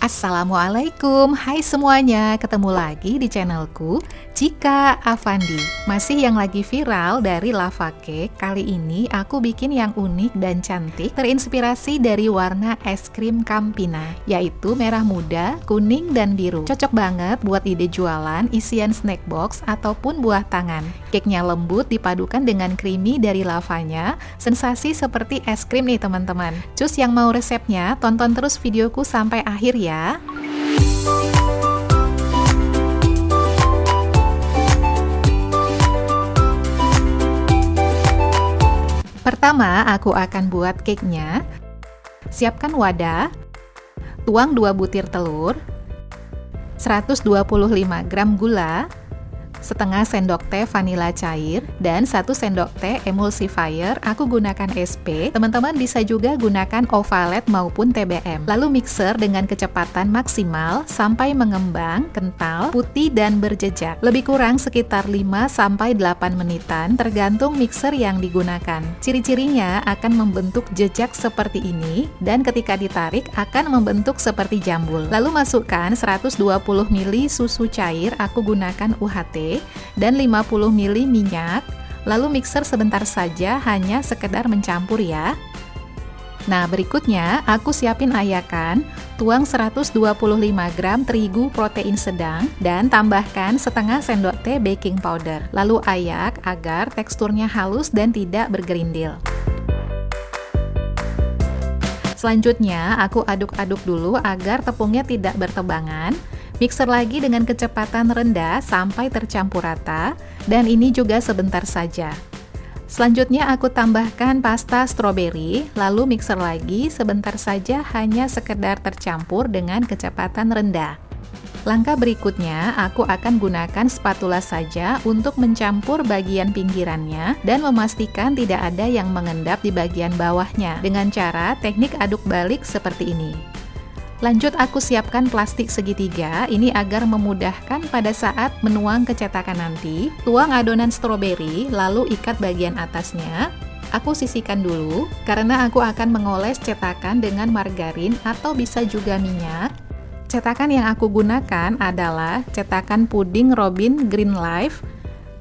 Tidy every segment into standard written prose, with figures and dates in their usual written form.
Assalamualaikum, hai semuanya, ketemu lagi di channelku Cika Avandi. Masih yang lagi viral dari lava cake. Kali ini aku bikin yang unik dan cantik, terinspirasi dari warna es krim Campina, yaitu merah muda, kuning, dan biru. Cocok banget buat ide jualan, isian snack box, ataupun buah tangan. Cake-nya lembut dipadukan dengan creamy dari lavanya, sensasi seperti es krim nih teman-teman. Cus yang mau resepnya, tonton terus videoku sampai akhir ya. Pertama, aku akan buat cake-nya. Siapkan wadah, tuang 2 butir telur, 125 gram gula, setengah sendok teh vanila cair, dan 1 sendok teh emulsifier. Aku gunakan SP, teman-teman bisa juga gunakan ovalet maupun TBM. Lalu mixer dengan kecepatan maksimal sampai mengembang, kental, putih, dan berjejak. Lebih kurang sekitar 5-8 menitan tergantung mixer yang digunakan. Ciri-cirinya akan membentuk jejak seperti ini, dan ketika ditarik akan membentuk seperti jambul. Lalu masukkan 120 ml susu cair, aku gunakan UHT, dan 50 ml minyak. Lalu mixer sebentar saja, hanya sekedar mencampur ya. Nah, berikutnya aku siapin ayakan. Tuang 125 gram terigu protein sedang dan tambahkan setengah sendok teh baking powder. Lalu ayak agar teksturnya halus dan tidak bergerindil. Selanjutnya aku aduk-aduk dulu agar tepungnya tidak bertebangan. Mixer lagi dengan kecepatan rendah sampai tercampur rata, dan ini juga sebentar saja. Selanjutnya aku tambahkan pasta stroberi, lalu mixer lagi sebentar saja, hanya sekedar tercampur dengan kecepatan rendah. Langkah berikutnya, aku akan gunakan spatula saja untuk mencampur bagian pinggirannya dan memastikan tidak ada yang mengendap di bagian bawahnya dengan cara teknik aduk balik seperti ini. Lanjut aku siapkan plastik segitiga, ini agar memudahkan pada saat menuang ke cetakan nanti. Tuang adonan stroberi, lalu ikat bagian atasnya. Aku sisihkan dulu, karena aku akan mengoles cetakan dengan margarin atau bisa juga minyak. Cetakan yang aku gunakan adalah cetakan puding Robin Green Life.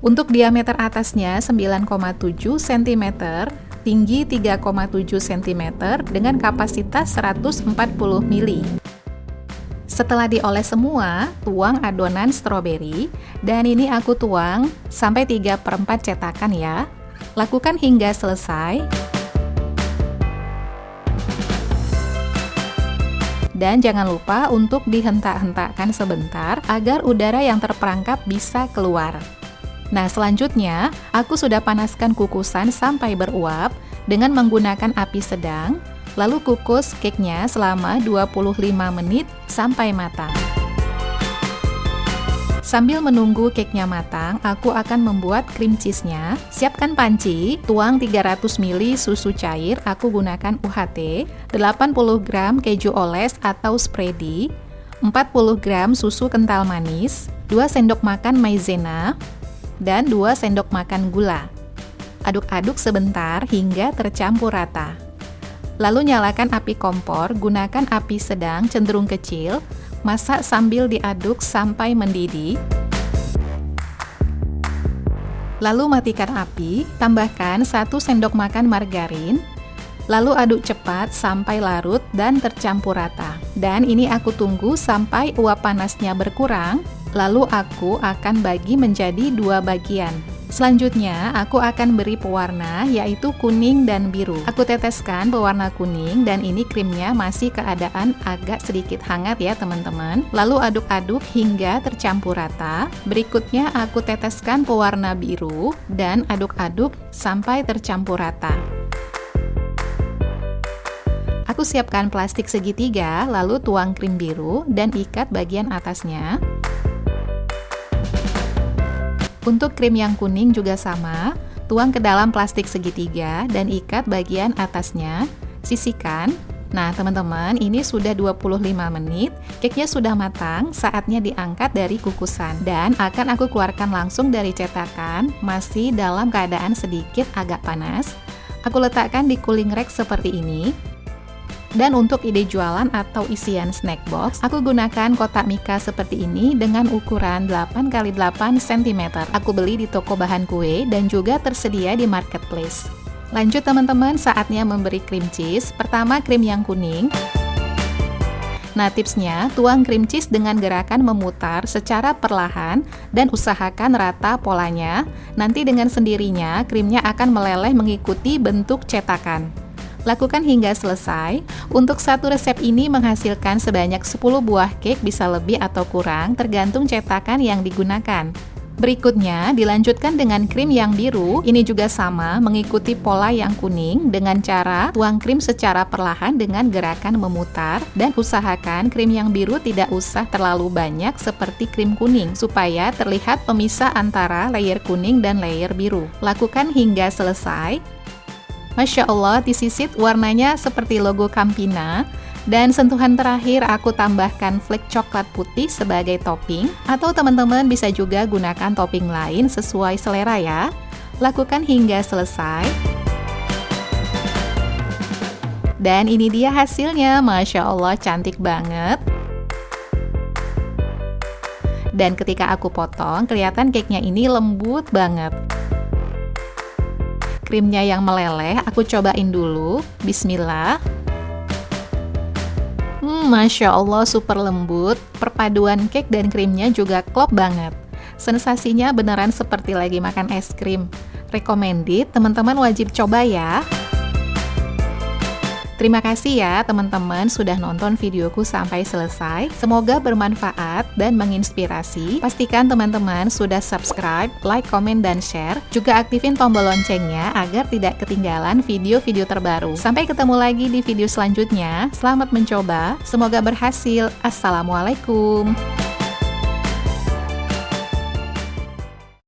Untuk diameter atasnya 9,7 cm, tinggi 3,7 cm dengan kapasitas 140 ml. Setelah dioles semua, tuang adonan stroberi, dan ini aku tuang sampai 3/4 cetakan ya. Lakukan hingga selesai. Dan jangan lupa untuk dihentak-hentakkan sebentar agar udara yang terperangkap bisa keluar. Nah, selanjutnya aku sudah panaskan kukusan sampai beruap dengan menggunakan api sedang, lalu kukus cake-nya selama 25 menit sampai matang. Sambil menunggu cake-nya matang, aku akan membuat cream cheese-nya. Siapkan panci, tuang 300 ml susu cair, aku gunakan UHT, 80 gram keju oles atau spready, 40 gram susu kental manis, 2 sendok makan maizena, dan 2 sendok makan gula. Aduk-aduk sebentar hingga tercampur rata. Lalu nyalakan api kompor, gunakan api sedang cenderung kecil, masak sambil diaduk sampai mendidih. Lalu matikan api, tambahkan 1 sendok makan margarin, lalu aduk cepat sampai larut dan tercampur rata. Dan ini aku tunggu sampai uap panasnya berkurang. Lalu aku akan bagi menjadi 2 bagian. Selanjutnya aku akan beri pewarna, yaitu kuning dan biru. Aku teteskan pewarna kuning, dan ini krimnya masih keadaan agak sedikit hangat ya teman-teman. Lalu aduk-aduk hingga tercampur rata. Berikutnya aku teteskan pewarna biru dan aduk-aduk sampai tercampur rata. Aku siapkan plastik segitiga, lalu tuang krim biru dan ikat bagian atasnya. Untuk krim yang kuning juga sama, tuang ke dalam plastik segitiga dan ikat bagian atasnya, sisihkan. Nah teman-teman, ini sudah 25 menit, cake-nya sudah matang, saatnya diangkat dari kukusan. Dan akan aku keluarkan langsung dari cetakan, masih dalam keadaan sedikit agak panas. Aku letakkan di cooling rack seperti ini. Dan untuk ide jualan atau isian snack box, aku gunakan kotak mika seperti ini dengan ukuran 8x8 cm. Aku beli di toko bahan kue dan juga tersedia di marketplace. Lanjut teman-teman, saatnya memberi cream cheese. Pertama krim yang kuning. Nah, tipsnya, tuang cream cheese dengan gerakan memutar secara perlahan dan usahakan rata polanya. Nanti dengan sendirinya, krimnya akan meleleh mengikuti bentuk cetakan. Lakukan hingga selesai. Untuk satu resep ini menghasilkan sebanyak 10 buah cake, bisa lebih atau kurang, tergantung cetakan yang digunakan. Berikutnya, dilanjutkan dengan krim yang biru. Ini juga sama, mengikuti pola yang kuning dengan cara tuang krim secara perlahan dengan gerakan memutar, dan usahakan krim yang biru tidak usah terlalu banyak seperti krim kuning, supaya terlihat pemisah antara layer kuning dan layer biru. Lakukan hingga selesai. Masya Allah, disisit warnanya seperti logo Campina. Dan sentuhan terakhir aku tambahkan flake coklat putih sebagai topping, atau teman-teman bisa juga gunakan topping lain sesuai selera ya. Lakukan hingga selesai. Dan ini dia hasilnya, Masya Allah cantik banget. Dan ketika aku potong, kelihatan cake-nya ini lembut banget. Krimnya yang meleleh, aku cobain dulu. Bismillah. Masya Allah, super lembut. Perpaduan cake dan krimnya juga klop banget. Sensasinya beneran seperti lagi makan es krim. Recommended, teman-teman wajib coba ya. Terima kasih ya teman-teman sudah nonton videoku sampai selesai. Semoga bermanfaat dan menginspirasi. Pastikan teman-teman sudah subscribe, like, komen, dan share. Juga aktifin tombol loncengnya agar tidak ketinggalan video-video terbaru. Sampai ketemu lagi di video selanjutnya. Selamat mencoba, semoga berhasil. Assalamualaikum.